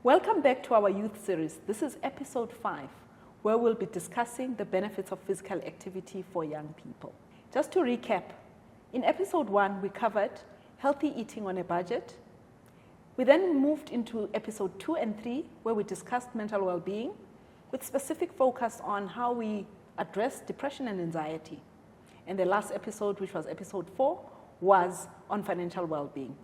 Welcome back to our youth series. This is episode 5, where we'll be discussing the benefits of physical activity for young people. Just to recap, in episode 1, we covered healthy eating on a budget. We then moved into episode 2 and 3, where we discussed mental well-being, with specific focus on how we address depression and anxiety. And the last episode, which was episode 4, was on financial well-being.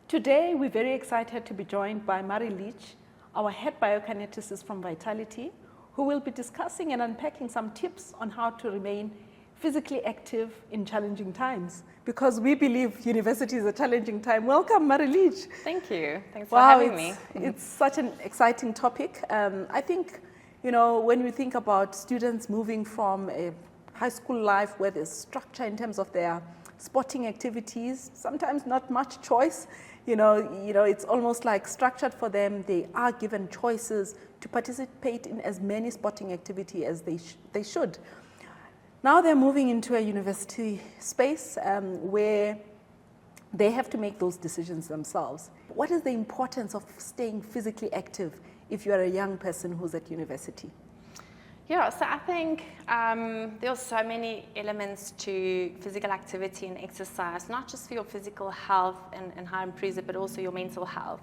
Today, we're very excited to be joined by Mari Leach, our head biokineticist from Vitality, who will be discussing and unpacking some tips on how to remain physically active in challenging times, because we believe university is a challenging time. Welcome, Mari Leach. Thank you. Thanks for having me. It's such an exciting topic. I think, when we think about students moving from a high school life where there's structure in terms of their sporting activities, sometimes not much choice, it's almost like structured for them. They are given choices to participate in as many sporting activity as they should. Now they're moving into a university space where they have to make those decisions themselves. What is the importance of staying physically active if you are a young person who's at university? Yeah, so I think there are so many elements to physical activity and exercise, not just for your physical health and how it improves it, but also your mental health.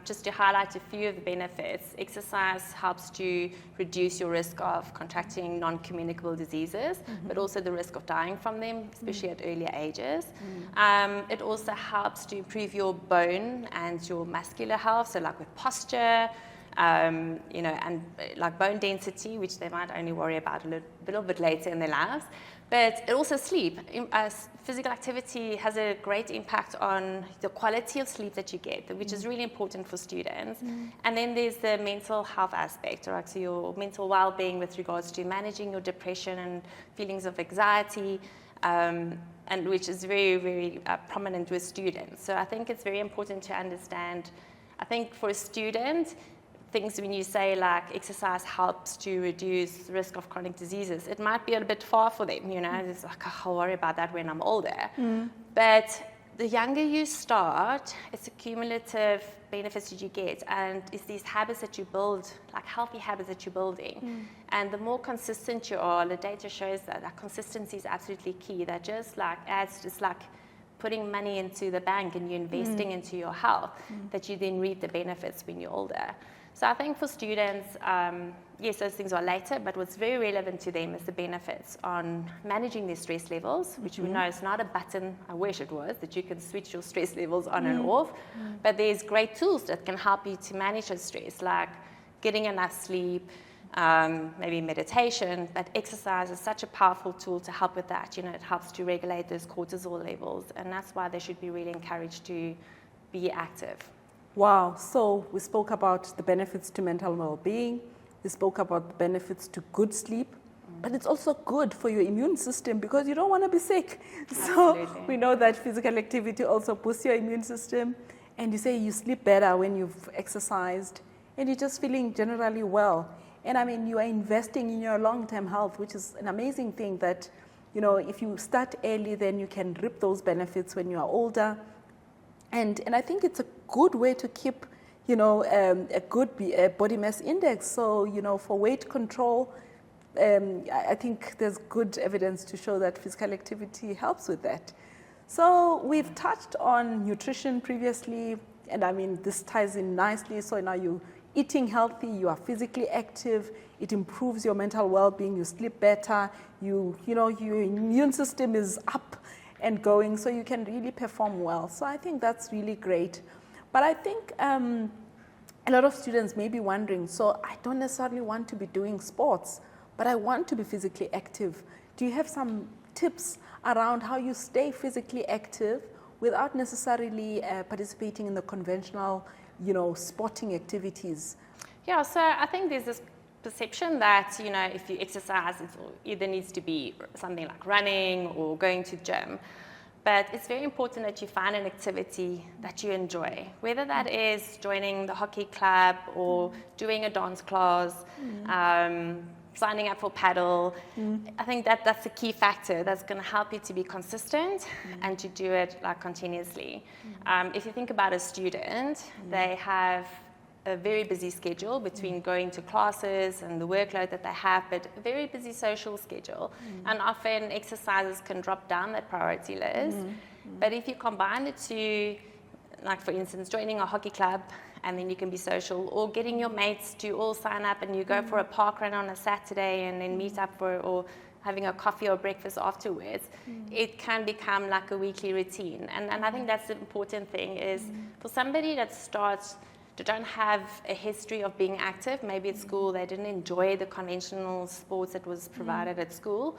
Just to highlight a few of the benefits, exercise helps to reduce your risk of contracting non-communicable diseases, but also the risk of dying from them, especially at earlier ages. It also helps to improve your bone and your muscular health, so like with posture, and like bone density, which they might only worry about a little bit later in their lives. But it also sleep. Physical activity has a great impact on the quality of sleep that you get, which is really important for students. And then there's the mental health aspect, right? So your mental well-being with regards to managing your depression and feelings of anxiety, and which is very, very prominent with students. So I think it's very important to understand, I think for a student, things when you say like exercise helps to reduce the risk of chronic diseases, it might be a bit far for them, it's like, I'll worry about that when I'm older. But the younger you start, it's a cumulative benefits that you get, and it's these habits that you build, like healthy habits that you're building. And the more consistent you are, the data shows that consistency is absolutely key. That just like adds, just like putting money into the bank and you're investing into your health, that you then reap the benefits when you're older. So I think for students, yes, those things are later, but what's very relevant to them is the benefits on managing their stress levels, which we know is not a button, I wish it was, that you can switch your stress levels on and off. But there's great tools that can help you to manage your stress, like getting enough sleep, maybe meditation, but exercise is such a powerful tool to help with that. It helps to regulate those cortisol levels, and that's why they should be really encouraged to be active. Wow, so we spoke about the benefits to mental well-being, we spoke about the benefits to good sleep, but it's also good for your immune system because you don't want to be sick. Absolutely. So we know that physical activity also boosts your immune system, and you say you sleep better when you've exercised, and you're just feeling generally well. And I mean, you are investing in your long-term health, which is an amazing thing that, if you start early, then you can reap those benefits when you are older. And I think it's a good way to keep, a good body mass index. So, for weight control, I think there's good evidence to show that physical activity helps with that. So we've touched on nutrition previously, and I mean, this ties in nicely. So now you're eating healthy, you are physically active, it improves your mental well-being, you sleep better, your immune system is up and going, so you can really perform well. So I think that's really great. But I think a lot of students may be wondering, so I don't necessarily want to be doing sports, but I want to be physically active. Do you have some tips around how you stay physically active without necessarily participating in the conventional, sporting activities? Yeah, so I think there's this perception that, if you exercise, it either needs to be something like running or going to the gym. But it's very important that you find an activity that you enjoy, whether that is joining the hockey club or doing a dance class, signing up for paddle. I think that's a key factor that's going to help you to be consistent and to do it continuously. If you think about a student, they have a very busy schedule between going to classes and the workload that they have, but a very busy social schedule. And often exercises can drop down that priority list. But if you combine the two, like for instance, joining a hockey club, and then you can be social, or getting your mates to all sign up and you go for a park run on a Saturday and then meet up for, or having a coffee or breakfast afterwards, it can become like a weekly routine. And I think that's the important thing is for somebody that starts to don't have a history of being active, maybe at school they didn't enjoy the conventional sports that was provided at school,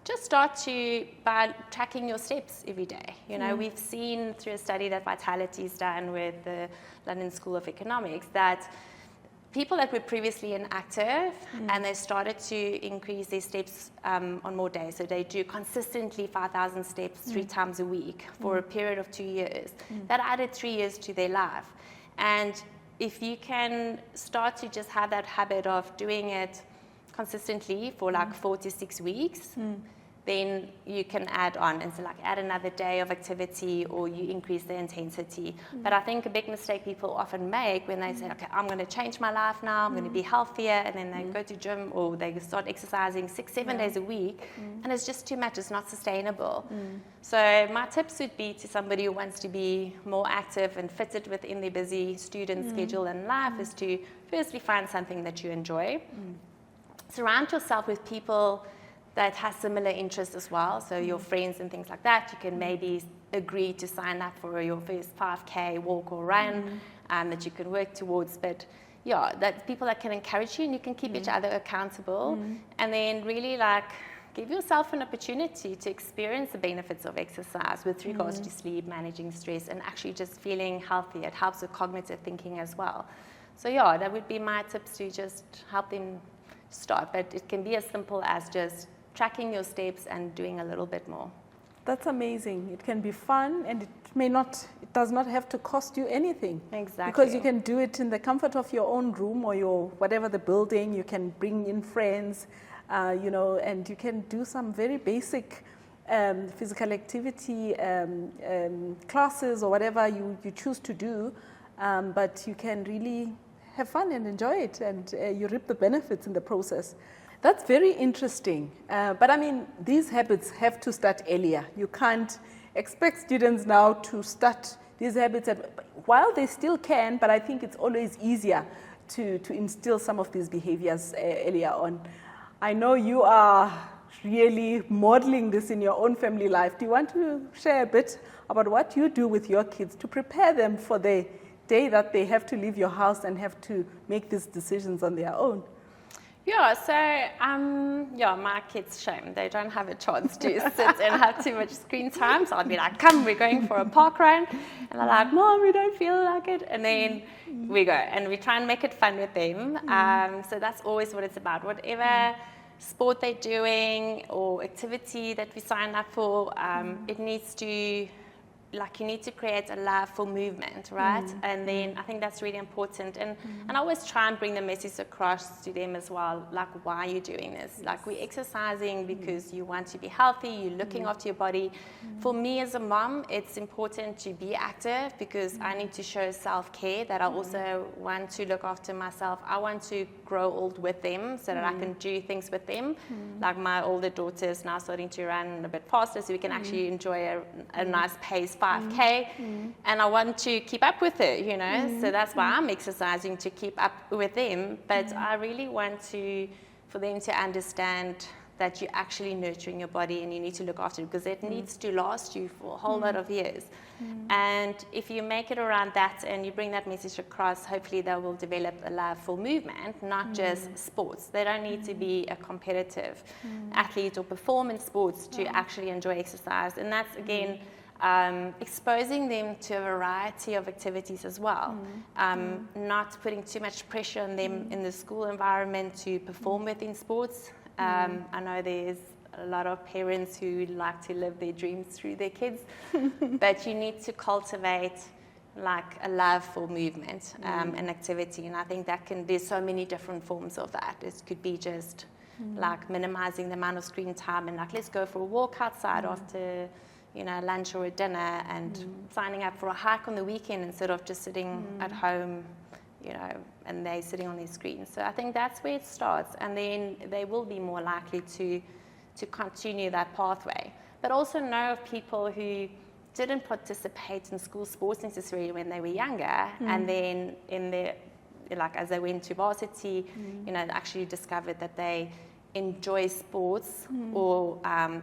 just start by tracking your steps every day. You know, we've seen through a study that Vitality's done with the London School of Economics that people that were previously inactive and they started to increase their steps on more days. So they do consistently 5,000 steps 3 times a week for a period of 2 years. That added 3 years to their life. And if you can start to just have that habit of doing it consistently for like 4 to 6 weeks, then you can add on and so like add another day of activity or you increase the intensity. But I think a big mistake people often make when they say, okay, I'm going to change my life now, I'm going to be healthier, and then they go to gym or they start exercising 6-7 days a week, and it's just too much, it's not sustainable. So my tips would be to somebody who wants to be more active and fitted within their busy student schedule and life is to firstly find something that you enjoy. Surround yourself with people that has similar interests as well, so your friends and things like that. You can maybe agree to sign up for your first 5K walk or run that you can work towards. But yeah, that's people that can encourage you and you can keep each other accountable. And then really like give yourself an opportunity to experience the benefits of exercise with regards to sleep, managing stress, and actually just feeling healthy. It helps with cognitive thinking as well. So yeah, that would be my tips to just help them start. But it can be as simple as just tracking your steps and doing a little bit more. That's amazing. It can be fun and it does not have to cost you anything. Exactly. Because you can do it in the comfort of your own room or your whatever the building. You can bring in friends, and you can do some very basic physical activity classes or whatever you choose to do. But you can really have fun and enjoy it, and you reap the benefits in the process. That's very interesting. But I mean, these habits have to start earlier. You can't expect students now to start these habits while they still can, but I think it's always easier to instill some of these behaviors earlier on. I know you are really modeling this in your own family life. Do you want to share a bit about what you do with your kids to prepare them for the day that they have to leave your house and have to make these decisions on their own? Yeah, so, my kids, shame, they don't have a chance to sit and have too much screen time. So I'll be like, come, we're going for a park run. And they're like, Mom, we don't feel like it. And then we go and we try and make it fun with them. So that's always what it's about. Whatever sport they're doing or activity that we sign up for, it needs to, you need to create a love for movement, right? And then I think that's really important. And I always try and bring the message across to them as well, like, why are you doing this? Like, we're exercising because you want to be healthy, you're looking after your body. For me as a mom, it's important to be active because I need to show self-care, that I also want to look after myself. I want to grow old with them so that I can do things with them. Like my older daughter is now starting to run a bit faster so we can actually enjoy a nice pace 5K, and I want to keep up with it, so that's why I'm exercising, to keep up with them. But I really want for them to understand that you're actually nurturing your body and you need to look after it because it needs to last you for a whole lot of years. And if you make it around that and you bring that message across, hopefully they will develop a love for movement, not just sports. They don't need to be a competitive athlete or perform in sports to actually enjoy exercise. And that's, again, exposing them to a variety of activities as well, not putting too much pressure on them in the school environment to perform within sports. I know there's a lot of parents who like to live their dreams through their kids, but you need to cultivate like a love for movement and activity, and I think there's so many different forms of that. It could be just like minimizing the amount of screen time and like, let's go for a walk outside after lunch or a dinner, and signing up for a hike on the weekend instead of just sitting at home, and they're sitting on their screens. So I think that's where it starts, and then they will be more likely to continue that pathway. But also know of people who didn't participate in school sports necessarily when they were younger, and then as they went to varsity, actually discovered that they enjoy sports or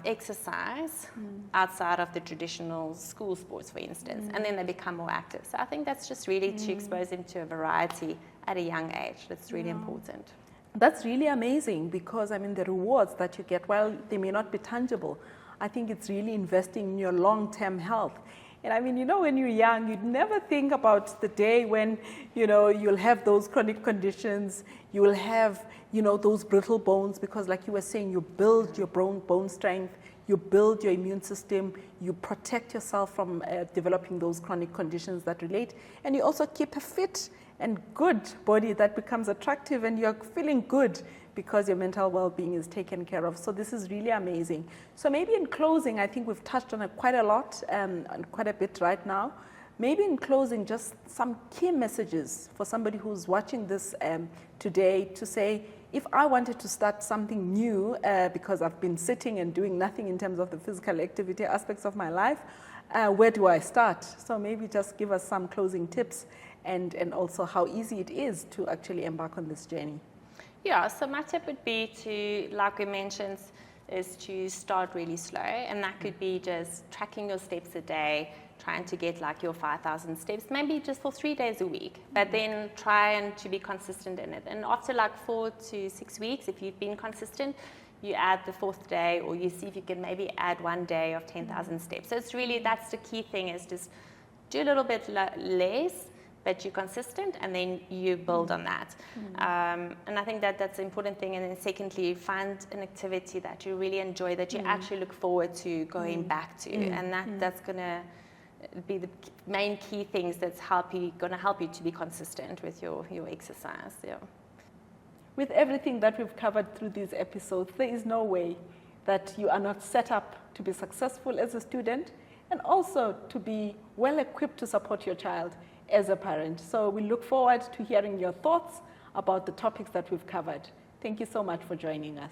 exercise outside of the traditional school sports, for instance, and then they become more active. So I think that's just really to expose them to a variety at a young age. That's really important. That's really amazing, because the rewards that you get, while they may not be tangible, I think it's really investing in your long-term health. And when you're young, you'd never think about the day when, you'll have those chronic conditions, you will have, those brittle bones, because like you were saying, you build your bone strength, you build your immune system, you protect yourself from developing those chronic conditions that relate, and you also keep a fit and good body that becomes attractive, and you're feeling good because your mental well-being is taken care of. So this is really amazing. So maybe in closing, I think we've touched on it quite a lot and quite a bit right now. Maybe in closing, just some key messages for somebody who's watching this today, to say, if I wanted to start something new because I've been sitting and doing nothing in terms of the physical activity aspects of my life, where do I start? So maybe just give us some closing tips, and also how easy it is to actually embark on this journey. Yeah, so my tip would be to, like we mentioned, is to start really slow, and that could be just tracking your steps a day, trying to get your 5,000 steps, maybe just for 3 days a week, but then try and to be consistent in it. And after 4 to 6 weeks, if you've been consistent, you add the 4th day, or you see if you can maybe add 1 day of 10,000 steps. So it's really, that's the key thing, is just do a little bit less, but you're consistent, and then you build on that. And I think that's an important thing. And then secondly, find an activity that you really enjoy, that you actually look forward to going back to. And that's going to be the main key things that's going to help you to be consistent with your exercise. Yeah. With everything that we've covered through these episodes, there is no way that you are not set up to be successful as a student, and also to be well equipped to support your child as a parent. So we look forward to hearing your thoughts about the topics that we've covered. Thank you so much for joining us.